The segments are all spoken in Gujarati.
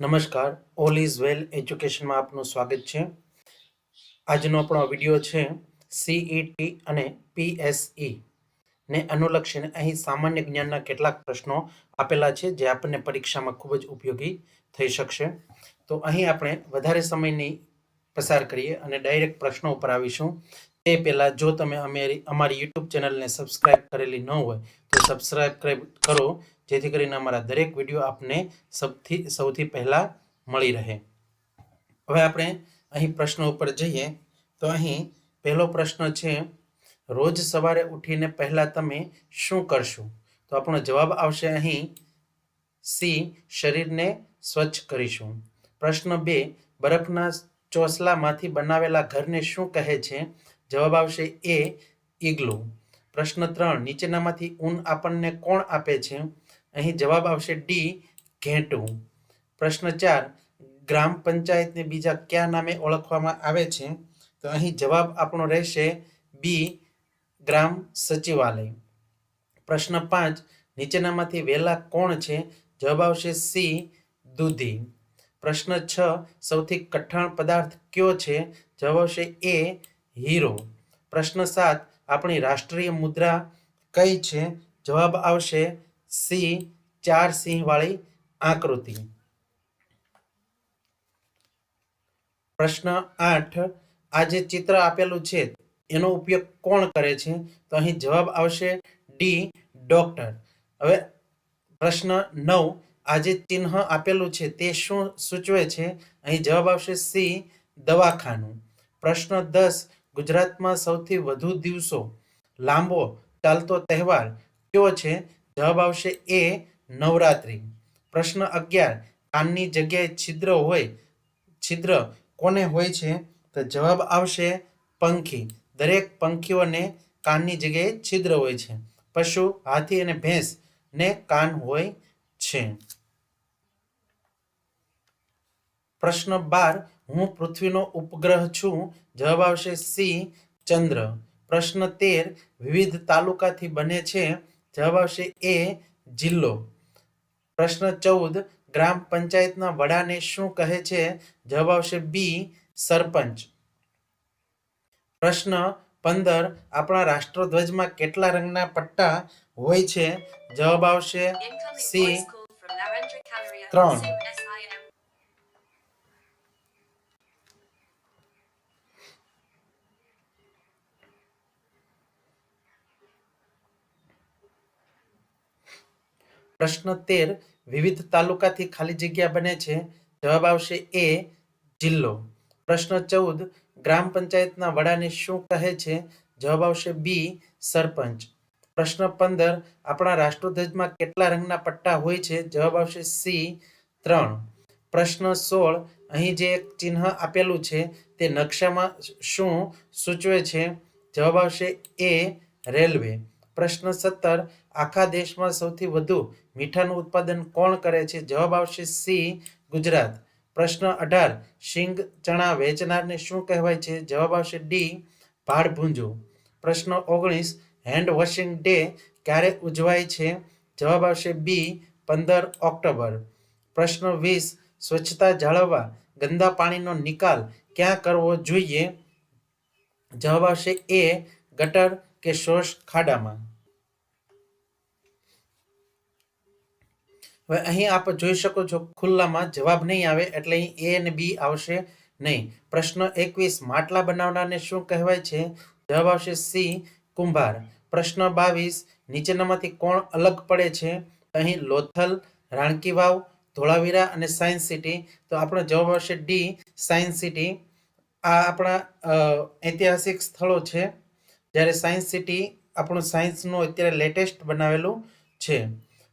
નમસ્કાર, ઓલ ઇઝ વેલ એજ્યુકેશનમાં આપનું સ્વાગત છે. આજનો આપણો વિડીયો છે સીઈટી અને પીએસઈ ને અનુલક્ષીને અહીં સામાન્ય જ્ઞાનના કેટલાક પ્રશ્નો આપેલા છે જે આપણને પરીક્ષામાં ખૂબ જ ઉપયોગી થઈ શકશે. તો અહીં આપણે વધારે સમયની પસાર કરીએ અને ડાયરેક્ટ પ્રશ્નો ઉપર આવીશું. તે પહેલાં જો તમે અમારી યુટ્યુબ ચેનલને સબસ્ક્રાઇબ કરેલી ન હોય તો સબસ્ક્રાઇબ કરો, જેથી કરીને અમારા દરેક વિડીયો આપને સૌથી પહેલા મળી રહે. હવે આપણે અહીં પ્રશ્નો ઉપર જઈએ તો અહીં પહેલો પ્રશ્ન છે, રોજ સવારે ઉઠીને પહેલા તમે શું કરશો? તો આપણો જવાબ આવશે અહીં સી, શરીરને સ્વચ્છ કરીશું. પ્રશ્ન 2, બરફના ચોસલામાંથી બનાવેલા ઘરને શું કહે છે? જવાબ આવશે એ, ઇગ્લુ. પ્રશ્ન 3, નીચેનામાંથી ઊન આપણને કોણ આપે છે? અહીં જવાબ આવશે ડી, ઘેટું. પ્રશ્ન 4, ગ્રામ પંચાયતને બીજા કયા નામે ઓળખવામાં આવે છે? તો અહીં જવાબ આપણો રહેશે બી, ગ્રામ સચિવાલય. પ્રશ્ન 5, નીચેનામાંથી વેલા કોણ છે? જવાબ આવશે સી, દૂધી. પ્રશ્ન 6, સૌથી કઠણ પદાર્થ કયો છે? જવાબ આવશે એ, હીરો. પ્રશ્ન 7, આપણી રાષ્ટ્રીય મુદ્રા કઈ છે? જવાબ આવશે સી, 4 સિંહ વાળી આકૃતિ. પ્રશ્ન 8, આ જે ચિત્ર આપેલું છે એનો ઉપયોગ કોણ કરે છે? તો અહીં જવાબ આવશે ડી, ડોક્ટર. હવે પ્રશ્ન 9, આ જે ચિહ્ન આપેલું છે તે શું સૂચવે છે? અહીં જવાબ આવશે સી, દવાખાનું. પ્રશ્ન 10, ગુજરાતમાં સૌથી વધુ દિવસો લાંબો ચાલતો તહેવાર કયો છે? જવાબ આવશે એ, નવરાત્રી. પ્રશ્ન 11, કાનની જગ્યાએ છિદ્ર કોને હોય છે? તો જવાબ આવશે પંખી. દરેક પંખીઓને કાનની જગ્યાએ છિદ્ર હોય છે. પશુ, હાથી અને ભેંસ ને કાન હોય છે. પ્રશ્ન 12, હું પૃથ્વીનો ઉપગ્રહ છું. જવાબ આવશે સી, ચંદ્ર. પ્રશ્ન 13, વિવિધ તાલુકાથી બને છે. જવાબ આવશે એ, જિલ્લો. પ્રશ્ન 14, ગ્રામ પંચાયતના વડાને શું કહે છે? જવાબ આવશે બી, સરપંચ. પ્રશ્ન 15, આપણા રાષ્ટ્રધ્વજમાં કેટલા રંગના પટ્ટા હોય છે? જવાબ આવશે સી, 3. પ્રશ્ન 13, વિવિધ તાલુકાથી ખાલી જગ્યા બને છે. જવાબ આવશે એ, જિલ્લો. પ્રશ્ન 14, ગ્રામ પંચાયતના વડાને શું કહે છે? જવાબ આવશે બી, સરપંચ. પ્રશ્ન 15, આપણા રાષ્ટ્રધ્વજમાં કેટલા રંગના પટ્ટા હોય છે? જવાબ આવશે સી, 3. પ્રશ્ન 16, અહીં જે એક ચિહ્ન આપેલું છે તે નકશામાં શું સૂચવે છે? જવાબ આવશે એ, રેલવે. પ્રશ્ન 17, આખા દેશમાં સૌથી વધુ મીઠાનું ઉત્પાદન કોણ કરે છે? જવાબ આવશે સી, ગુજરાત. પ્રશ્ન 18, શીંગ ચણા વેચનારને શું કહેવાય છે? જવાબ આવશે ડી, ભાડભૂંજો. પ્રશ્ન 19, હેન્ડ વોશિંગ ડે ક્યારે ઉજવાય છે? જવાબ આવશે બી, 15 ઓક્ટોબર. પ્રશ્ન 20, સ્વચ્છતા જાળવવા ગંદા પાણીનો નિકાલ ક્યાં કરવો જોઈએ? જવાબ આવશે એ, ગટર કે શોષ ખાડામાં. હવે અહીં આપ જોઈ શકો છો ખુલ્લામાં જવાબ નહીં આવે, એટલે અહીં એ અને બી આવશે નહીં. પ્રશ્ન 21, માટલા બનાવનારને શું કહેવાય છે? જવાબ આવશે સી, કુંભાર. પ્રશ્ન 22, નીચેનામાંથી કોણ અલગ પડે છે? અહીં લોથલ, રાણકી વાવ, ધોળાવીરા અને સાયન્સ સિટી. તો આપણો જવાબ આવશે ડી, સાયન્સ સિટી. આ આપણા ઐતિહાસિક સ્થળો છે, જ્યારે સાયન્સ સિટી આપણું સાયન્સનું અત્યારે લેટેસ્ટ બનાવેલું છે.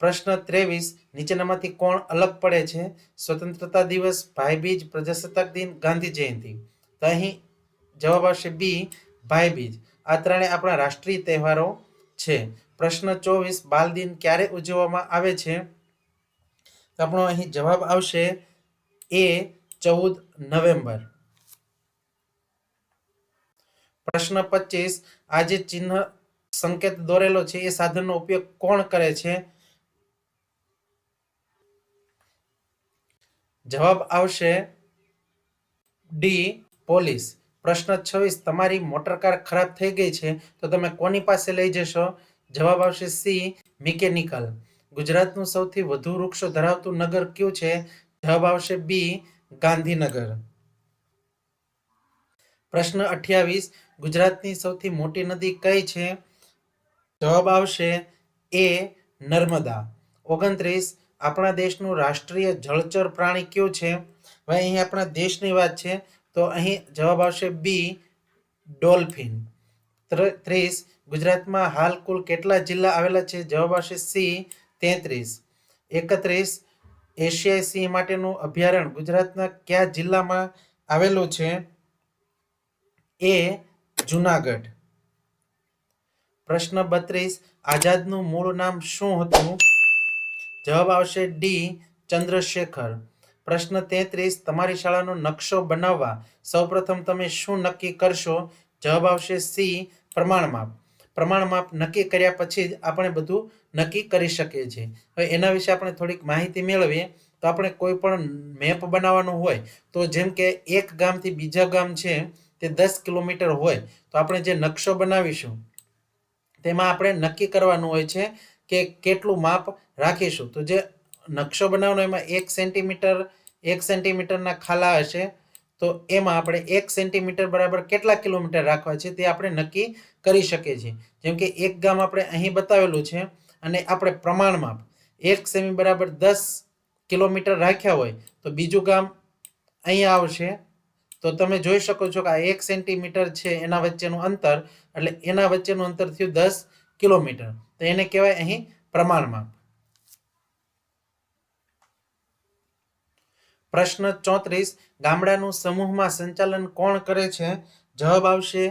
પ્રશ્ન 23, નીચેનામાંથી કોણ અલગ પડે છે? સ્વતંત્રતા દિવસ, ભાઈબીજ, પ્રજાસત્તાક દિન, ગાંધી જયંતિ. તો અહીં જવાબ આવશે બી, ભાઈબીજ. આ ત્રણે આપણા રાષ્ટ્રીય તહેવારો છે. પ્રશ્ન 24, બાલ દિન ક્યારે ઉજવવામાં આવે છે? તો આપણો અહીં જવાબ આવશે એ, 14 નવેમ્બર. પ્રશ્ન 25, આ જે ચિહ્ન સંકેત દોરેલો છે એ સાધનનો ઉપયોગ કોણ કરે છે? જવાબ આવશે ડી પોલીસ. પ્રશ્ન 26, તમારી મોટરકાર ખરાબ થઈ ગઈ છે તો તમે કોની પાસે લઈ જશો? જવાબ આવશે સી મિકેનિકલ. ગુજરાતનું સૌથી વધુ વૃક્ષો ધરાવતું નગર કયું છે? જવાબ આવશે બી ગાંધીનગર. પ્રશ્ન 28, ગુજરાતની સૌથી મોટી નદી કઈ છે? જવાબ આવશે એ નર્મદા. 29, આપણા દેશનું રાષ્ટ્રીય જળચર પ્રાણી કયું છે? હવે અહીં આપણા દેશની વાત છે તો અહીં જવાબ આવશે બી ડોલ્ફિન. 30, ગુજરાતમાં હાલ કુલ કેટલા જિલ્લા આવેલા છે? જવાબ આવશે સી 33. 31, એશિયાઈ સિંહ માટેનું અભયારણ્ય ગુજરાતના કયા જિલ્લામાં આવેલું છે? એ જુનાગઢ. પ્રશ્ન 32, આઝાદનું મૂળ નામ શું હતું? જવાબ આવશે ડી ચંદ્રશેખર. પ્રશ્ન 33, તમારી શાળાનો નકશો બનાવવા સૌપ્રથમ તમે શું નક્કી કરશો? જવાબ આવશે સી પ્રમાણમાપ. પ્રમાણમાપ નક્કી કર્યા પછી જ આપણે બધું નક્કી કરી શકીએ છીએ. હવે એના વિશે આપણે થોડીક માહિતી મેળવીએ તો આપણે કોઈ પણ મેપ બનાવવાનું હોય તો જેમ કે એક ગામથી બીજા ગામ છે તે 10 કિલોમીટર હોય તો આપણે જે નકશો બનાવીશું તેમાં આપણે નક્કી કરવાનું હોય છે કે કેટલું માપ રાખીશું. તો જે નકશો બનાવવાનો એમાં 1 સેન્ટીમીટરના ખાલા હશે તો એમાં આપણે 1 સેન્ટીમીટર બરાબર કેટલા કિલોમીટર રાખવા છે તે આપણે નક્કી કરી શકીએ છીએ. જેમ કે એક ગામ આપણે અહીં બતાવેલું છે અને આપણે પ્રમાણમાપ 1 સેમી બરાબર 10 કિલોમીટર રાખ્યા હોય તો બીજું ગામ અહીંયા આવશે તો તમે જોઈ શકો છો કે આ 1 સેન્ટીમીટર છે એના વચ્ચેનું અંતર, એટલે એના વચ્ચેનું અંતર થયું 10 કિલોમીટર. તો એને કહેવાય અહીં પ્રમાણમાપ. પ્રશ્ન 34, ગામડાનું સમૂહમાં સંચાલન કોણ કરે છે? જવાબ આવશે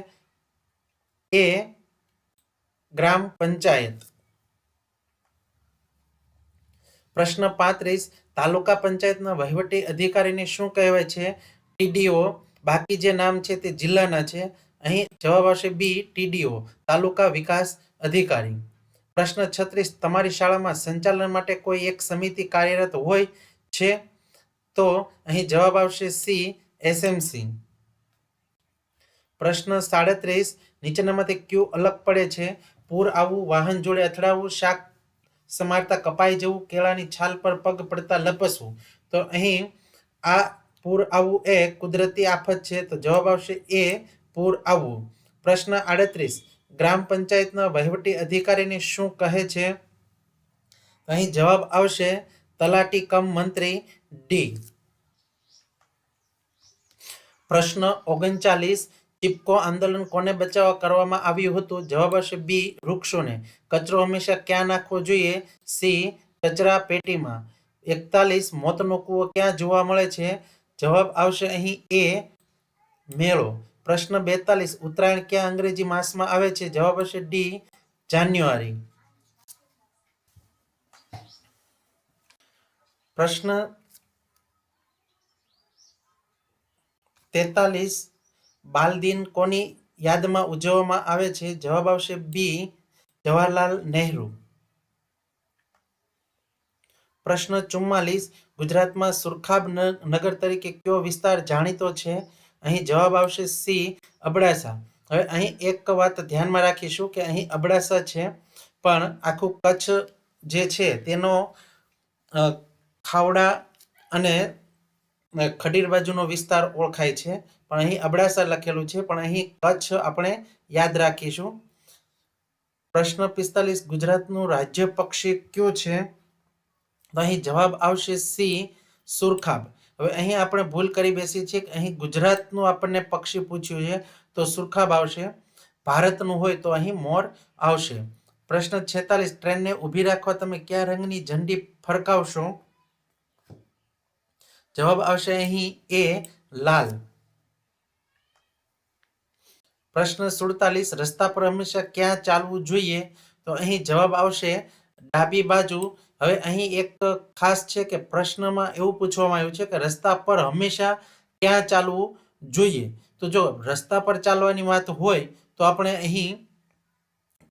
એ ગ્રામ પંચાયત. પ્રશ્ન 35, તાલુકા પંચાયતના વહીવટી અધિકારીને શું કહેવાય છે? ટીડીઓ. બાકી જે નામ છે તે જિલ્લાના છે. અહીં જવાબ આવશે બી ટીડીઓ, તાલુકા વિકાસ અધિકારી. પ્રશ્ન 36, તમારી શાળામાં સંચાલન માટે કોઈ એક સમિતિ કાર્યરત હોય છે? તો અહીં જવાબ આવશે સી એસએમસી. પ્રશ્ન 37, નીચેનામાંથી કયું અલગ પડે છે? પૂર આવવું, વાહન જોડે અથડાવવું, શાક સમારતા કપાઈ જવું, કેળાની છાલ પર પગ પડતા લપસવું. તો અહીં આ પૂર આવવું એ કુદરતી આફત છે તો જવાબ આવશે એ પૂર આવવું. પ્રશ્ન 38, ગ્રામ પંચાયતના વહીવટી અધિકારીને શું કહે છે? અહીં જવાબ આવશે તલાટી કમ મંત્રી ડી. પ્રશ્ન 39, ચિપકો આંદોલન કોને બચાવવા કરવામાં આવ્યું હતું? જવાબ આવશે બી વૃક્ષોને. કચરો હંમેશા ક્યાં નાખવો જોઈએ? સી કચરા પેટીમાં. 41, મોતનો કૂવો ક્યાં જોવા મળે છે? જવાબ આવશે અહીં એ મેળો. પ્રશ્ન 42, ઉત્તરાયણ ક્યાં અંગ્રેજી માસમાં આવે છે? જવાબ આવશે ડી જાન્યુઆરી. પ્રશ્ન 43, બાલ દિન કોની યાદમાં ઉજવવામાં આવે છે? જવાબ આવશે બી જવાહરલાલ નહેરુ. પ્રશ્ન 44, ગુજરાતમાં સુરખાબ નગર તરીકે કયો વિસ્તાર જાણીતો છે? અહીં જવાબ આવશે સી અબડાસા. હવે અહીં એક વાત ધ્યાનમાં રાખીશું કે અહીં અબડાસા છે પણ આખું કચ્છ જે છે તેનો ખાવડા અને ખડીર બાજુનો વિસ્તાર ઓળખાય છે પણ અહીં અબડાસા લખેલું છે પણ અહીં કચ્છ આપણે યાદ રાખીશું. પ્રશ્ન 45, ગુજરાતનું રાજ્ય પક્ષી કયું છે? તો અહીં જવાબ આવશે સી સુરખાબ. હવે અહીં આપણે ભૂલ કરી બેસી છીએ કે અહીં ગુજરાતનું આપણને પક્ષી પૂછ્યું છે તો સુરખાબ આવશે. ભારતનું હોય તો અહીં મોર આવશે. પ્રશ્ન 46, ટ્રેનને ઊભી રાખવા તમે કયા રંગની ઝંડી ફરકાવશો? જવાબ આવશે અહીં એ લાલ. પ્રશ્ન 47, રસ્તા પર હંમેશા ક્યાં ચાલવું જોઈએ? તો અહીં જવાબ આવશે ડાબી બાજુ. હવે અહીં એક ખાસ છે કે પ્રશ્નમાં એવું પૂછવામાં આવ્યું છે કે રસ્તા પર હંમેશા ક્યાં ચાલવું જોઈએ? તો જો રસ્તા પર ચાલવાની વાત હોય તો આપણે અહીં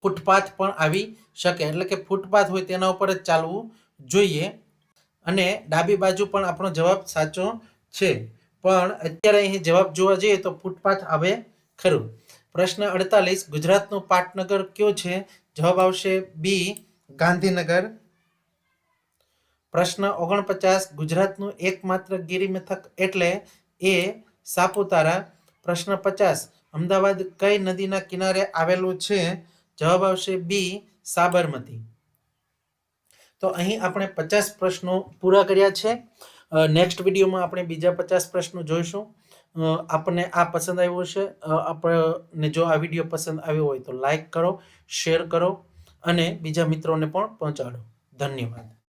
ફૂટપાથ પણ આવી શકે, એટલે કે ફૂટપાથ હોય તેના ઉપર જ ચાલવું જોઈએ. અને ડાબી બાજુ પણ આપણો જવાબ સાચો છે, પણ અત્યારે અહીં જવાબ જોવા જઈએ તો ફૂટપાથ આવે ખરું. પ્રશ્ન 48, ગુજરાતનું પાટનગર કયો છે? જવાબ આવશે બી, ગાંધીનગર. પ્રશ્ન 49, ગુજરાતનું એકમાત્ર ગિરિમથક એટલે? એ, સાપુતારા. પ્રશ્ન 50, અમદાવાદ કઈ નદીના કિનારે આવેલું છે? જવાબ આવશે બી, સાબરમતી. તો અહીં આપણે 50 પ્રશ્નો પૂરા કર્યા છે. નેક્સ્ટ વિડીયોમાં આપણે બીજા 50 પ્રશ્નો જોઈશું. આપણને આ પસંદ આવ્યું છે. આપણને જો આ વિડીયો પસંદ આવ્યો હોય તો લાઈક કરો, શેર કરો અને બીજા મિત્રોને પણ પહોંચાડો. ધન્યવાદ.